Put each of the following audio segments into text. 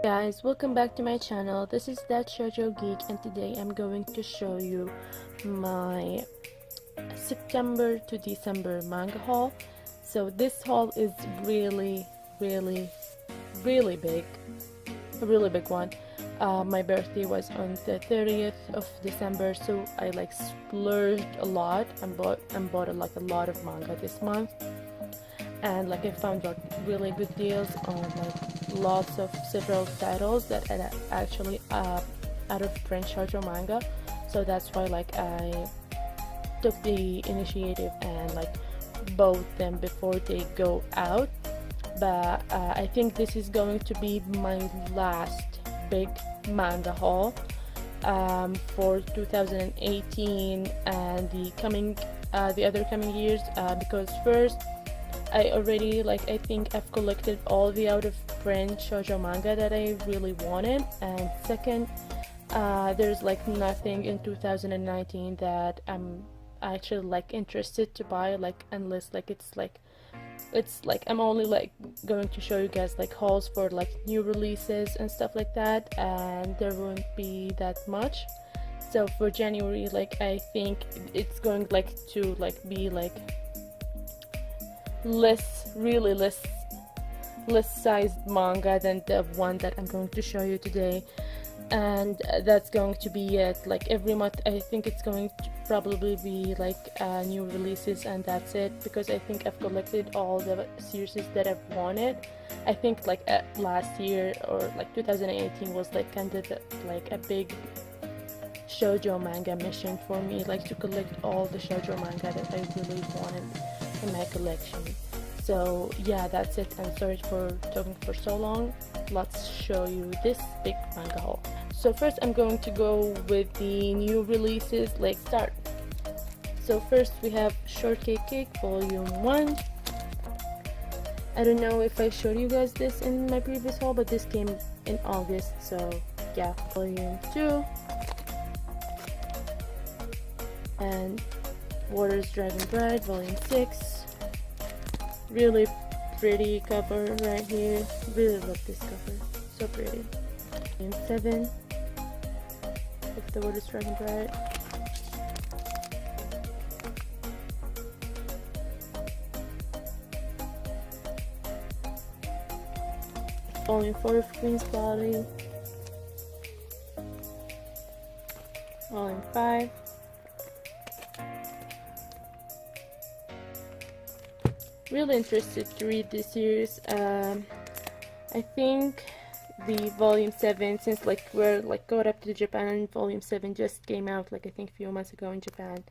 Guys, welcome back to my channel. This is that Shojo Geek, and today I'm going to show you my September to December manga haul. So this haul is really big, a really big one. My birthday was on the 30th of December, so I like splurged a lot and bought a lot of manga this month. And like I found like really good deals on like lots of several titles that are actually out of print shoujo manga, so that's why like I took the initiative and like bought them before they go out. But I think this is going to be my last big manga haul for 2018 and the other coming years, because first I already I think I've collected all the out of print shoujo manga that I really wanted, and second, there's like nothing in 2019 that I'm actually like interested to buy, like unless like it's like I'm only like going to show you guys like hauls for like new releases and stuff like that, and there won't be that much. So for January, like I think it's going like to like be like less sized manga than the one that I'm going to show you today, and that's going to be it. Like every month I think it's going to probably be like new releases, and that's it, because I think I've collected all the series that I've wanted. I think like last year or like 2018 was like kind of like a big shoujo manga mission for me, like to collect all the shoujo manga that I really wanted in my collection. So yeah, that's it. I'm sorry for talking for so long. Let's show you this big manga haul. So first I'm going to go with the new releases, like start. So first we have Shortcake Cake Volume 1. I don't know if I showed you guys this in my previous haul, but this came in August, so yeah. Volume 2. And Water's Dragon Bride Volume 6. Really pretty cover right here. Really love this cover. So pretty. Volume 7 of the Water's Dragon Bride. Volume 4 of Queen's Body. Volume 5. Really interested to read this series. I think the volume 7, since like we're like got up to Japan, volume 7 just came out like I think a few months ago in Japan.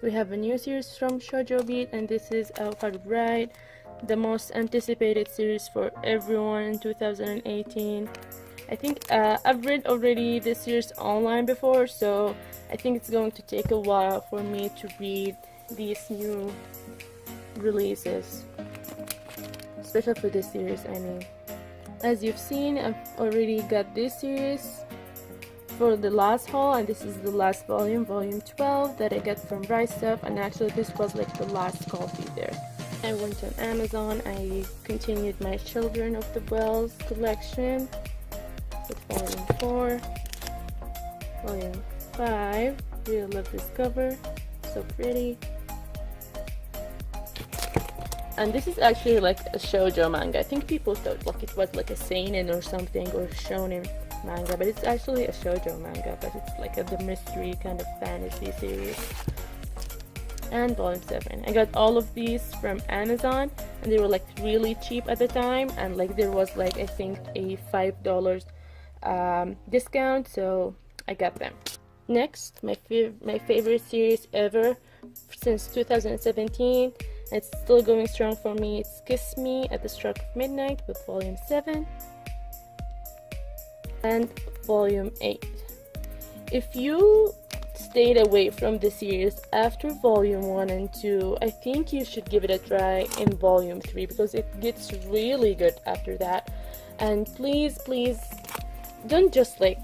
We have a new series from Shojo Beat, and this is Avocado Bride, the most anticipated series for everyone in 2018. I think I've read already this series online before, so I think it's going to take a while for me to read these new releases, especially for this series. I mean, as you've seen, I've already got this series for the last haul, and this is the last volume, volume 12, that I got from Rice Stuff, and actually this was like the last copy there. I went on Amazon. I continued my Children of the Wells collection with volume 4, volume 5. Really love this cover, so pretty. And this is actually like a shoujo manga. I think people thought like it was like a seinen or something, or shonen manga, but it's actually a shoujo manga, but it's like the mystery kind of fantasy series. And volume 7. I got all of these from Amazon, and they were like really cheap at the time, and like there was like I think a $5 discount, so I got them. Next, my favorite series ever since 2017. It's still going strong for me. It's Kiss Me at the Stroke of Midnight with volume 7 and volume 8. If you stayed away from the series after volume 1 and 2, I think you should give it a try in volume 3, because it gets really good after that. And please don't just like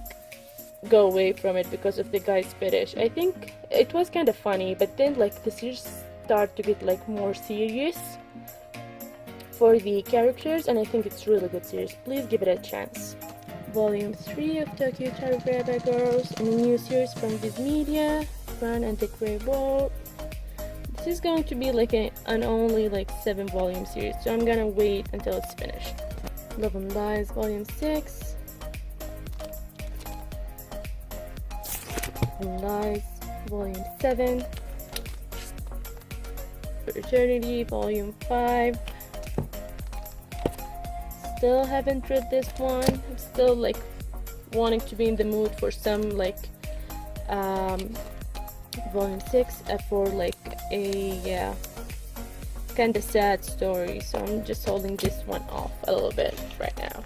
go away from it because of the guy's fetish. I think it was kind of funny, but then like the series start to get like more serious for the characters, and I think it's really good series. Please give it a chance. Volume 3 of Tokyo Tararaba Girls, and a new series from Viz Media, Run and the Grey Wall. This is going to be like an only like 7-volume series, so I'm gonna wait until it's finished. Love and Lies Volume 6, Love and Lies Volume 7, For Eternity Volume 5. Still haven't read this one. I'm still like wanting to be in the mood for some like volume 6 for like a kind of sad story, so I'm just holding this one off a little bit right now.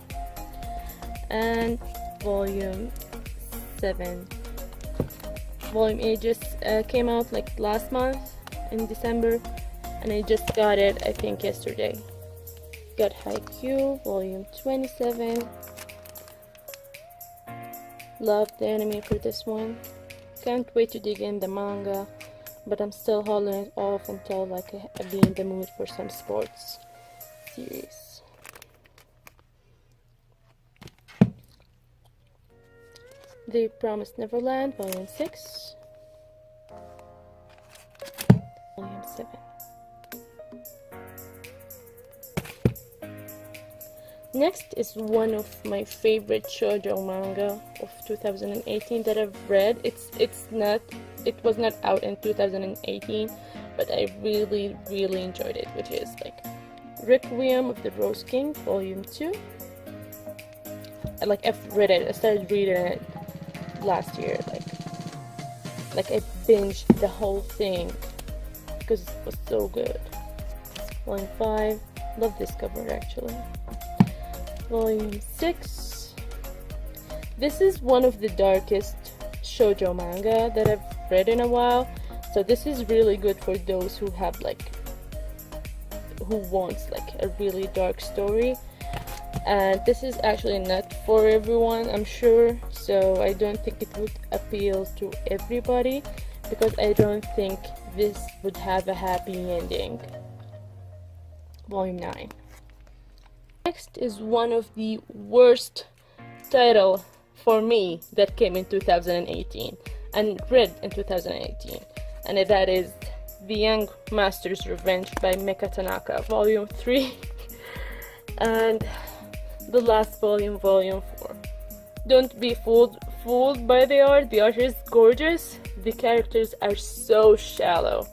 And volume 7, volume 8 just came out like last month in December, and I just got it I think yesterday. Got Haikyuu volume 27. Love the anime for this one. Can't wait to dig in the manga, but I'm still holding it off until like I be in the mood for some sports series. The Promised Neverland volume 6, volume 7. Next is one of my favorite shoujo manga of 2018 that I've read. It was not out in 2018, but I really enjoyed it, which is like Requiem of the Rose King Volume 2. I've read it. I started reading it last year. Like I binged the whole thing because it was so good. Volume 5. Love this cover actually. Volume 6. This is one of the darkest shoujo manga that I've read in a while, so this is really good for those who have who wants like a really dark story. And this is actually not for everyone, I'm sure, so I don't think it would appeal to everybody because I don't think this would have a happy ending. Volume 9. Next is one of the worst title for me that came in 2018 and read in 2018, and that is The Young Master's Revenge by Mecha Tanaka Volume 3 and the last volume, Volume 4. Don't be fooled by the art. The art is gorgeous. The characters are so shallow.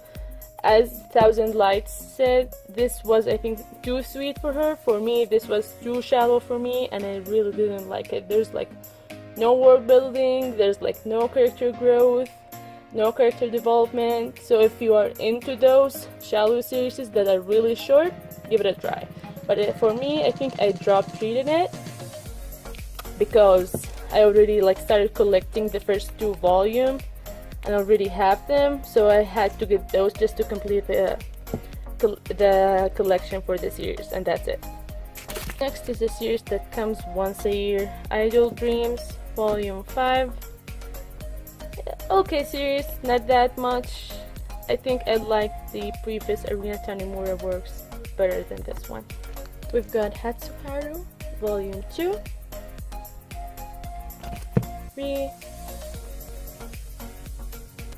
As Thousand Lights said, this was I think too sweet for her. For me, this was too shallow for me, and I really didn't like it. There's like no world building, there's like no character growth, no character development. So if you are into those shallow series that are really short, give it a try. But for me, I think I dropped reading it because I already like started collecting the first 2 volumes and already have them, so I had to get those just to complete the collection for the series, and that's it. Next is a series that comes once a year, Idol Dreams Volume 5. Okay series, not that much. I think I like the previous Arena Tanemura works better than this one. We've got Hatsuharu Volume 2, 3,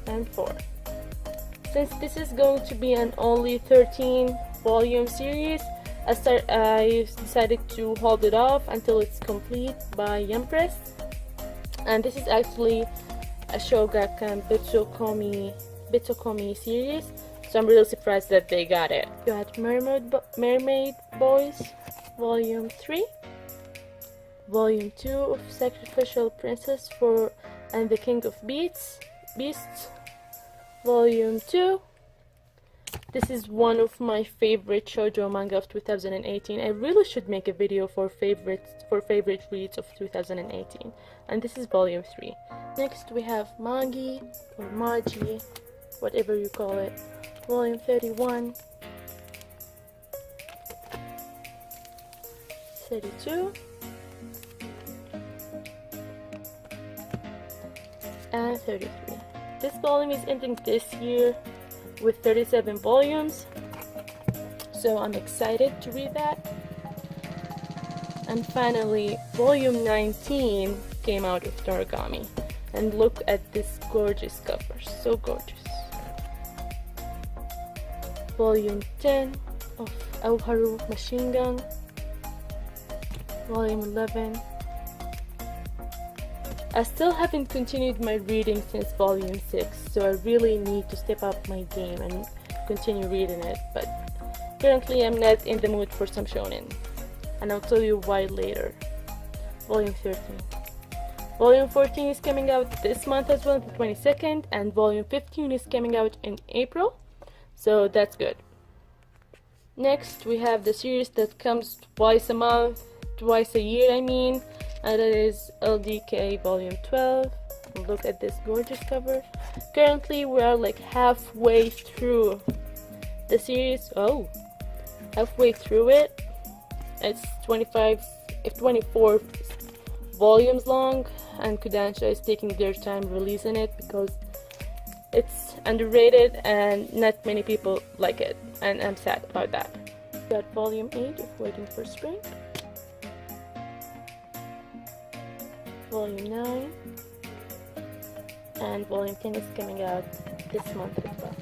and 4. Since this is going to be an only 13-volume series, I decided to hold it off until it's complete by Yum Press. And this is actually a Shogakukan Bitsukomi series, so I'm really surprised that they got it. You got Mermaid Boys Volume 3, Volume 2 of Sacrificial Princess and the King of Beasts, Volume 2. This is one of my favorite shoujo manga of 2018. I really should make a video for favorite reads of 2018. And this is Volume 3. Next we have Magi or Magi, whatever you call it, Volume 31, 32, and 33. This volume is ending this year with 37 volumes, so I'm excited to read that. And finally, volume 19 came out of Noragami. And look at this gorgeous cover, so gorgeous. Volume 10 of Aoharu Machine Gun. Volume 11. I still haven't continued my reading since volume 6, so I really need to step up my game and continue reading it, but currently I'm not in the mood for some shonen, and I'll tell you why later. Volume 13. Volume 14 is coming out this month as well, the 22nd, and volume 15 is coming out in April, so that's good. Next, we have the series that comes twice a month, twice a year I mean, and that is LDK volume 12. Look at this gorgeous cover. Currently we are like halfway through the series. Oh, halfway through it. It's 24 volumes long, and Kodansha is taking their time releasing it because it's underrated and not many people like it, and I'm sad about that. Got volume 8 of Waiting for Spring. Volume 9, and volume 10 is coming out this month as well.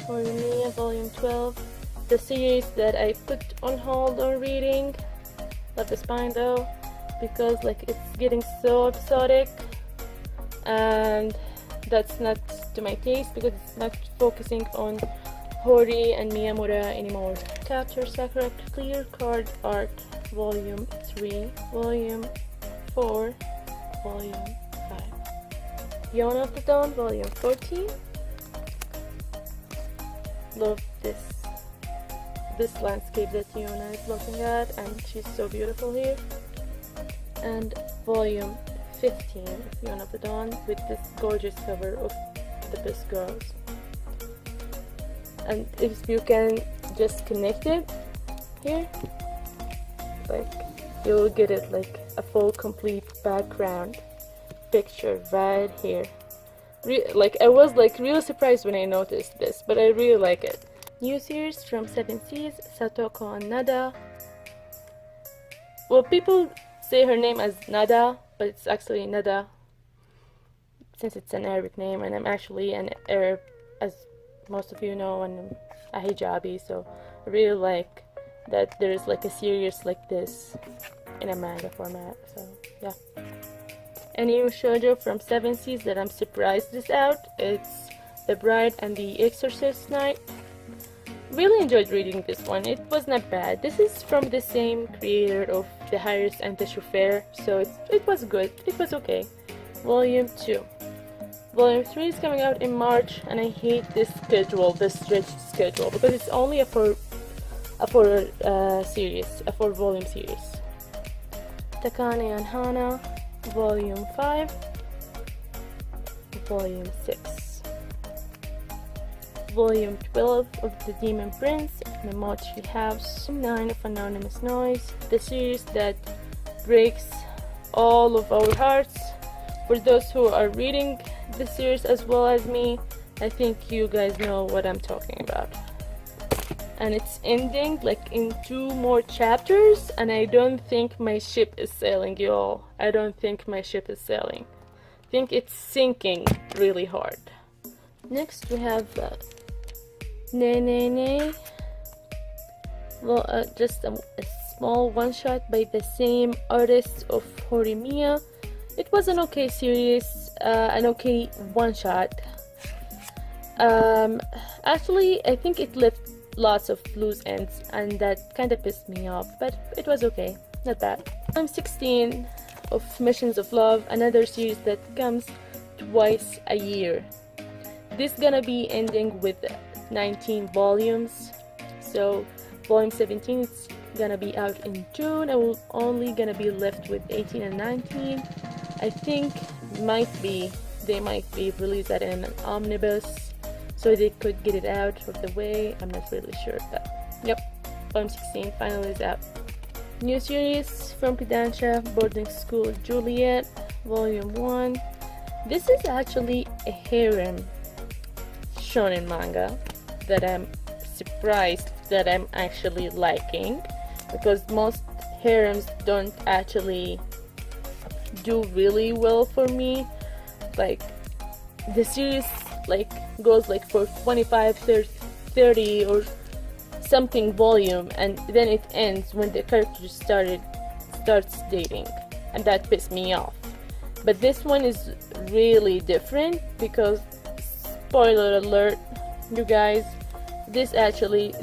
Horimiya volume 12, the series that I put on hold on reading. Love the spine though, because like it's getting so episodic, and that's not to my taste because it's not focusing on Hori and Miyamura anymore. Capture Sakura Clear Card Art volume 3, volume 4, volume 5. Yawn of the Dawn volume 14. Love this landscape that Yona is looking at, and she's so beautiful here. And volume 15 of Yawn of the Dawn with this gorgeous cover of the best girls. And if you can just connect it here, like you'll get it like a full complete background picture right here. Like I was like really surprised when I noticed this, but I really like it. New series from 7 Seas, Satoko and Nada. Well, people say her name as Nada, but it's actually Nada since it's an Arabic name, and I'm actually an Arab, as most of you know, and I'm a hijabi, so I really like that there's like a series like this in a manga format, so yeah. A new shoujo from 7 Seas that I'm surprised is out. It's The Bride and the Exorcist Night. Really enjoyed reading this one. It was not bad. This is from the same creator of The Harris and the Chauffeur, so it was good. It was okay. Volume 2. Volume 3 is coming out in March, and I hate this schedule, this stretched schedule, because it's only a 4 volume series. Takane and Hana, Volume 5, Volume 6. Volume 12 of The Demon Prince, Memochi House, 9 of Anonymous Noise, the series that breaks all of our hearts. For those who are reading the series as well as me, I think you guys know what I'm talking about. And it's ending like in 2 more chapters, and I don't think my ship is sailing, y'all. I don't think my ship is sailing. I think it's sinking really hard. Next we have Ne Ne Ne. Well, just a small one-shot by the same artist of Horimiya. It was an okay series, an okay one-shot. Actually, I think it left lots of loose ends, and that kind of pissed me off, but it was okay, not bad. I'm 16 of Missions of Love, another series that comes twice a year. This gonna be ending with 19 volumes, so volume 17 is gonna be out in June. I will only gonna be left with 18 and 19. I think they might be released that in an omnibus, so they could get it out of the way. I'm not really sure, but yep, volume 16 finally is out. New series from Kodansha, Boarding School Juliet, volume 1. This is actually a harem shonen manga that I'm surprised that I'm actually liking, because most harems don't actually do really well for me. Like the series like goes like for 25, 30 or something volume, and then it ends when the character starts dating, and that pissed me off. But this one is really different because, spoiler alert, you guys, the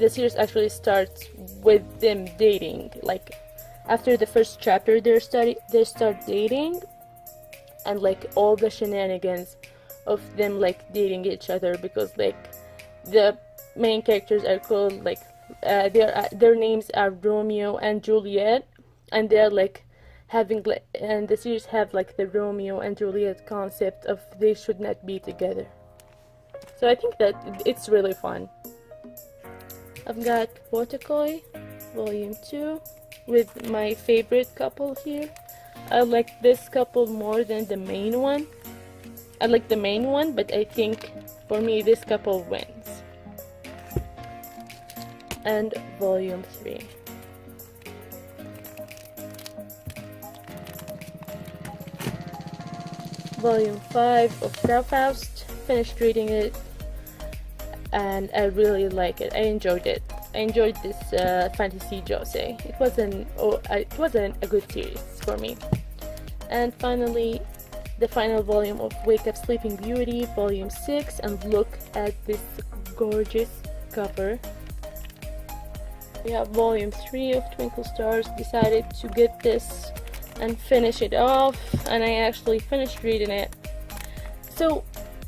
series actually starts with them dating. Like after the first chapter, they start dating, and like all the shenanigans of them like dating each other, because like the main characters are called like their names are Romeo and Juliet, and they're like having like, and the series have like the Romeo and Juliet concept of they should not be together. So I think that it's really fun. I've got Wotakoi Volume 2 with my favorite couple here. I like this couple more than the main one. I like the main one, but I think for me this couple wins. And Volume 3. Volume 5 of Faust. Finished reading it, and I really like it. I enjoyed it. I enjoyed this fantasy josei. It wasn't a good series for me. And finally, the final volume of Wake Up Sleeping Beauty, Volume 6, and look at this gorgeous cover. We have Volume 3 of Twinkle Stars. Decided to get this and finish it off, and I actually finished reading it. So,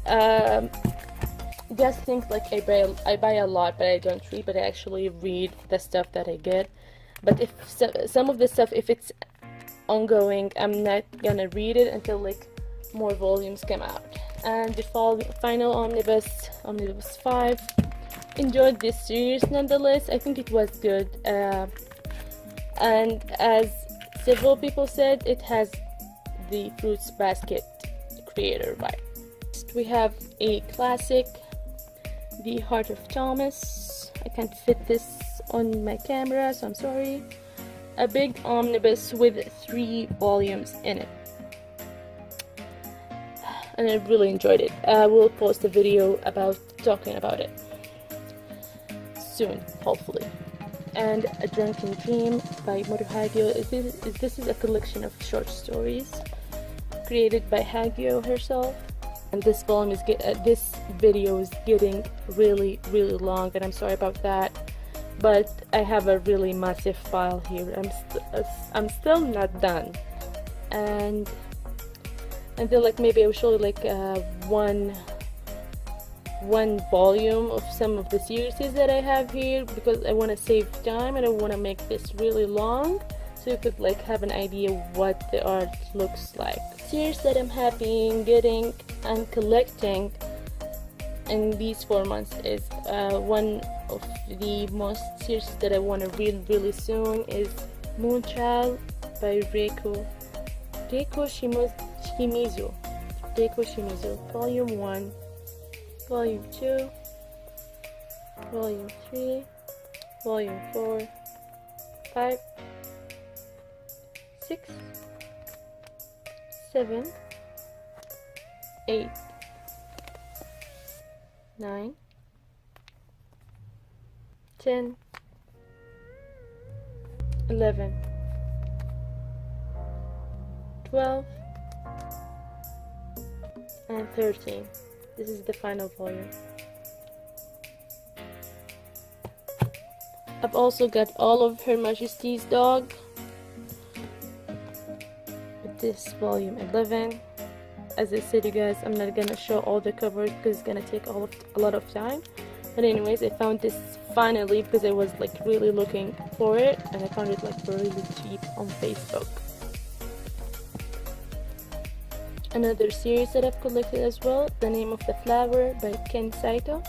guys think like I buy a lot, but I don't read, but I actually read the stuff that I get. But if some of the stuff, if it's ongoing, I'm not gonna read it until like more volumes come out. And the final Omnibus 5. Enjoyed this series nonetheless. I think it was good, and as several people said, it has the Fruits Basket creator vibe. Next we have a classic, The Heart of Thomas. I can't fit this on my camera, so I'm sorry. A big omnibus with 3 volumes in it, and I really enjoyed it. I will post a video about talking about it soon, hopefully. And A Drunken Dream by Mori Hagio. This is a collection of short stories created by Hagio herself. And this volume this video is getting really long, and I'm sorry about that. But I have a really massive file here. I'm still not done, and then like maybe I will show you like one volume of some of the series that I have here, because I want to save time and I want to make this really long, so you could like have an idea what the art looks like. Series that I'm happy in getting and collecting in these 4 months is one of the most series that I want to read really soon is Moonchild by Reiko Shimizu, Volume 1, Volume 2, Volume 3, Volume 4, 5, 6, 7, 8, 9, 10, 11, 12, and 13. This is the final volume. I've also got all of Her Majesty's Dog with this volume 11. As I said, you guys, I'm not gonna show all the covers because it's gonna take a lot of time. But anyways, I found this finally because I was like really looking for it, and I found it like really cheap on Facebook. Another series that I've collected as well, The Name of the Flower by Ken Saito.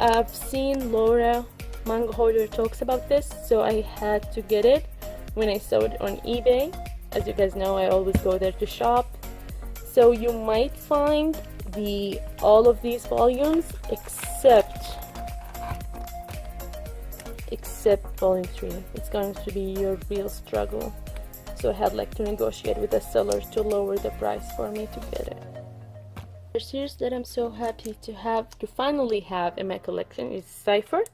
I've seen Laura Manga Hoarder talks about this, so I had to get it when I saw it on eBay. As you guys know, I always go there to shop. So you might find all of these volumes except except volume 3. It's going to be your real struggle. So I had like to negotiate with the sellers to lower the price for me to get it. The series that I'm so happy to finally have in my collection is Cypher,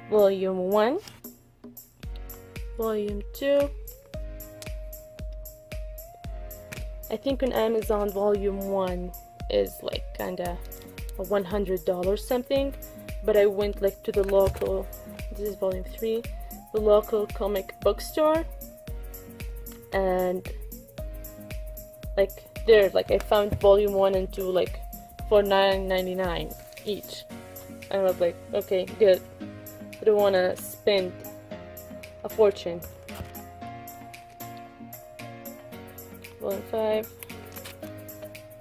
volume 1, volume 2. I think on Amazon volume 1 is like kinda a $100 something, but I went like to the local, this is volume 3, the local comic book store, and like there, like I found volume 1 and 2 like for $9.99 each, and I was like, okay, good, I don't want to spend a fortune. Volume 5.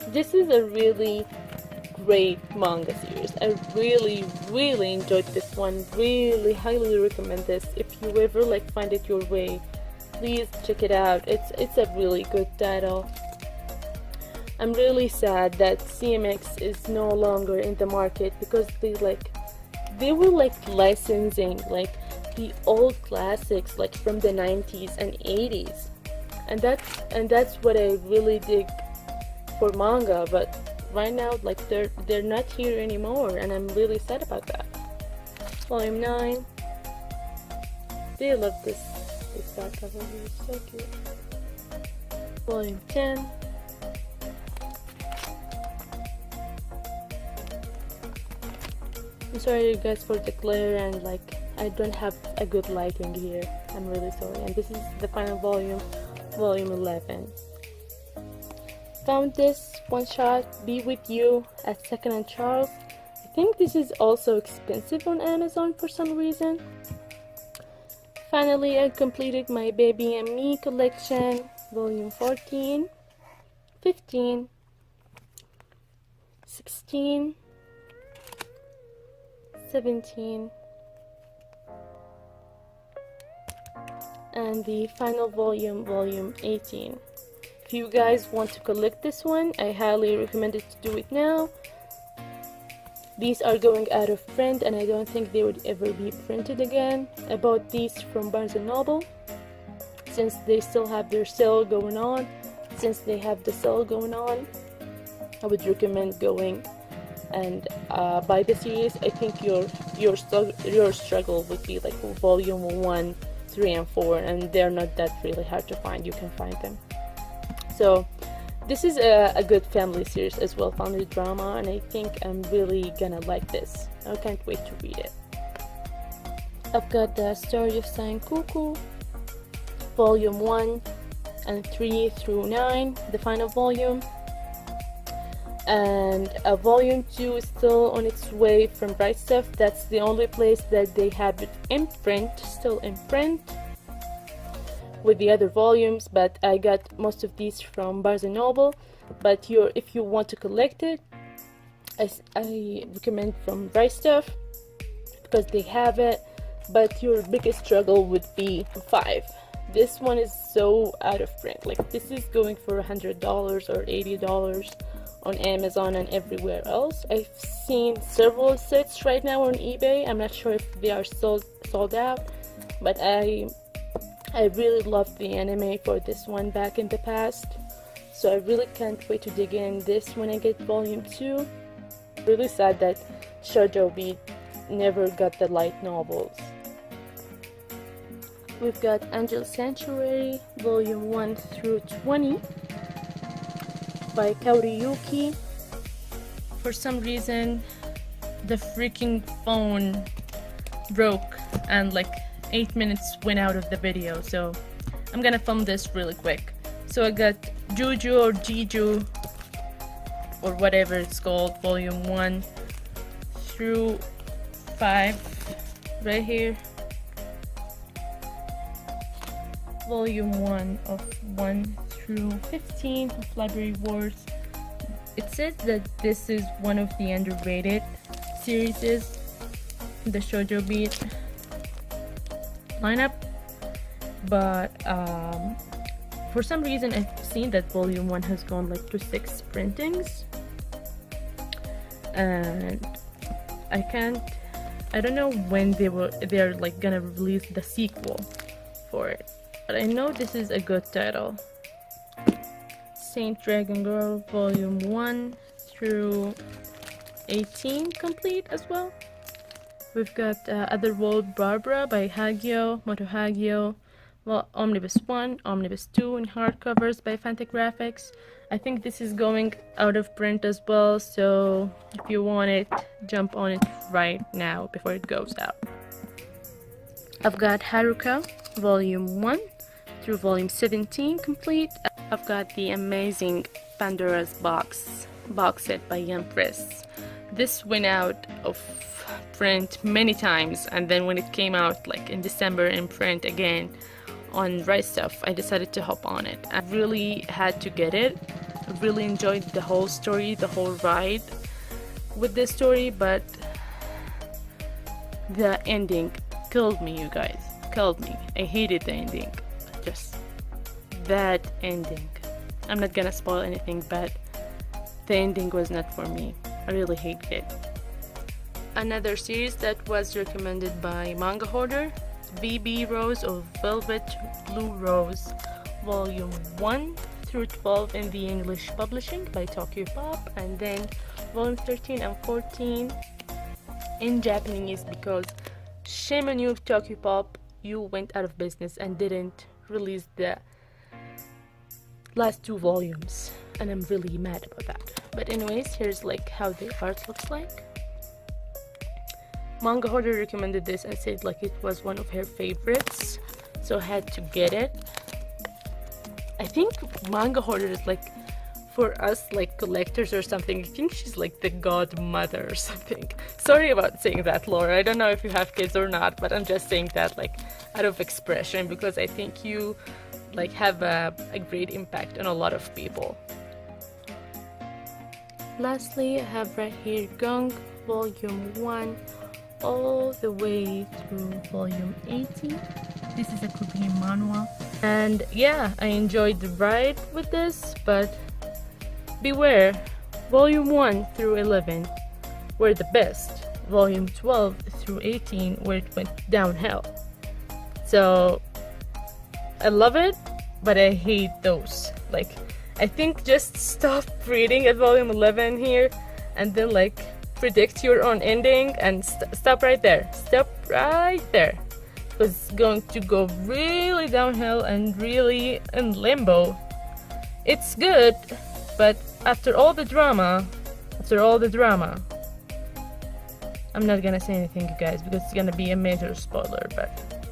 This is a really great manga series. I really enjoyed this one. Really highly recommend this. If you ever like find it your way, please check it out. It's a really good title. I'm really sad that CMX is no longer in the market because they were like licensing like the old classics like from the 90s and 80s. And that's what I really dig for manga, but right now like they're not here anymore, and I'm really sad about that. Volume 9. I love this back cover, it's so cute. Volume 10. I'm sorry you guys for the glare, and like I don't have a good lighting here. I'm really sorry. And this is the final volume, volume 11. Found this one shot, Be With You at Second and Charles. I think this is also expensive on Amazon for some reason. Finally, I completed my Baby and Me collection, volume 14, 15, 16, 17, and the final volume, volume 18. If you guys want to collect this one, I highly recommend it to do it now. These are going out of print, and I don't think they would ever be printed again. I bought these from Barnes & Noble since they still have their sale going on. Since they have the sale going on, I would recommend going and buy the series. I think your struggle would be like volume 1, 3, and 4, and they're not that really hard to find. You can find them. So this is a good family series as well, family drama, and I think I'm really gonna like this. I can't wait to read it. I've got the Story of Sign Cuckoo, volume 1 and 3 through 9, the final volume. And volume 2 is still on its way from Bright Stuff. That's the only place that they have it in print, still in print with the other volumes, but I got most of these from Barnes & Noble. But if you want to collect it, I recommend from Bright Stuff because they have it. But your biggest struggle would be 5. This one is so out of print. Like this is going for $100 or $80 on Amazon and everywhere else. I've seen several sets right now on eBay. I'm not sure if they are sold out, but I really loved the anime for this one back in the past, so I really can't wait to dig in this when I get volume 2. Really sad that Shojo Beat never got the light novels. We've got Angel Sanctuary, volume 1 through 20 by Kaoriyuki. For some reason, the freaking phone broke and like 8 minutes went out of the video, so I'm gonna film this really quick. So I got Juju or Jiju or whatever it's called, volume 1 through 5 right here. Volume 1 of 1 through 15 of Library Wars. It says that this is one of the underrated series, the Shojo Beat lineup, but for some reason I've seen that volume 1 has gone like to 6 printings, and I can't I don't know when they're like gonna release the sequel for it, but I know this is a good title. Saint Dragon Girl Volume 1 through 18 complete as well. We've got Otherworld Barbara by Hagio, Moto Hagio, well, Omnibus 1, Omnibus 2 in hardcovers by Fantagraphics. I think this is going out of print as well, so if you want it, jump on it right now before it goes out. I've got Haruka Volume 1 through Volume 17 complete. I've got the amazing Pandora's box set by Empress. This went out of print many times, and then when it came out like in December in print again on Right Stuff, I decided to hop on it. I really had to get it. I really enjoyed the whole story, the whole ride with this story, but the ending killed me, you guys. Killed me. I hated the ending. Just that ending. I'm not gonna spoil anything, but the ending was not for me. I really hated it. Another series that was recommended by Manga Hoarder, VB Rose or Velvet Blue Rose, Volume 1 through 12 in the English publishing by Tokyopop, and then Volume 13 and 14 in Japanese, because shame on you, Tokyopop, you went out of business and didn't release the last 2 volumes, and I'm really mad about that. But anyways, here's like how the art looks like. Manga Hoarder recommended this and said like it was one of her favorites, so I had to get it. I think Manga Hoarder is like, for us like collectors or something, I think she's like the godmother or something. Sorry about saying that, Laura. I don't know if you have kids or not, but I'm just saying that like out of expression, because I think you like have a great impact on a lot of people. Lastly, I have right here Gong Volume 1 all the way through Volume 18. This is a Korean manhwa, and yeah, I enjoyed the ride with this, but beware, Volume 1 through 11 were the best. Volume 12 through 18 where it went downhill. So I love it, but I hate those. Like, I think just stop reading at Volume 11 here and then like predict your own ending and stop right there. Stop right there. Because it's going to go really downhill and really in limbo. It's good, but after all the drama, I'm not gonna say anything, you guys, because it's gonna be a major spoiler, but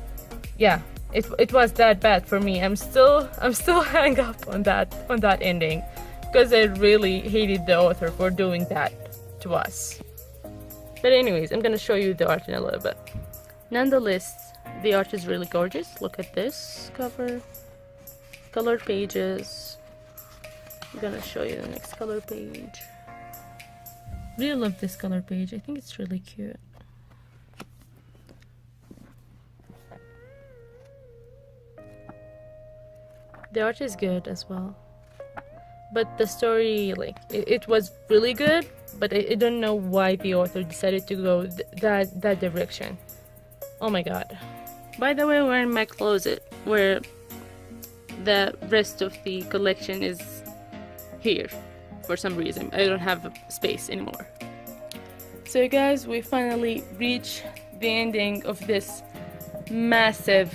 yeah, it was that bad for me. I'm still hung up on that ending, because I really hated the author for doing that to us. But anyways, I'm gonna show you the art in a little bit. Nonetheless, the art is really gorgeous. Look at this cover, colored pages. I'm gonna show you the next color page. Really love this color page. I think it's really cute. The art is good as well, but the story, like, it was really good, but I don't know why the author decided to go that direction. Oh my god. By the way, we're in my closet where the rest of the collection is here. For some reason I don't have space anymore. So guys, we finally reached the ending of this massive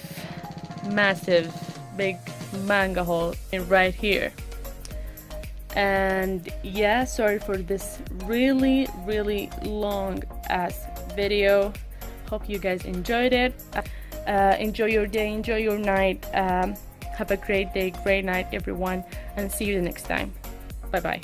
big manga haul right here. And yeah, sorry for this really long ass video. Hope you guys enjoyed it. Enjoy your day, enjoy your night. Have a great day, great night everyone, and see you the next time. Bye bye.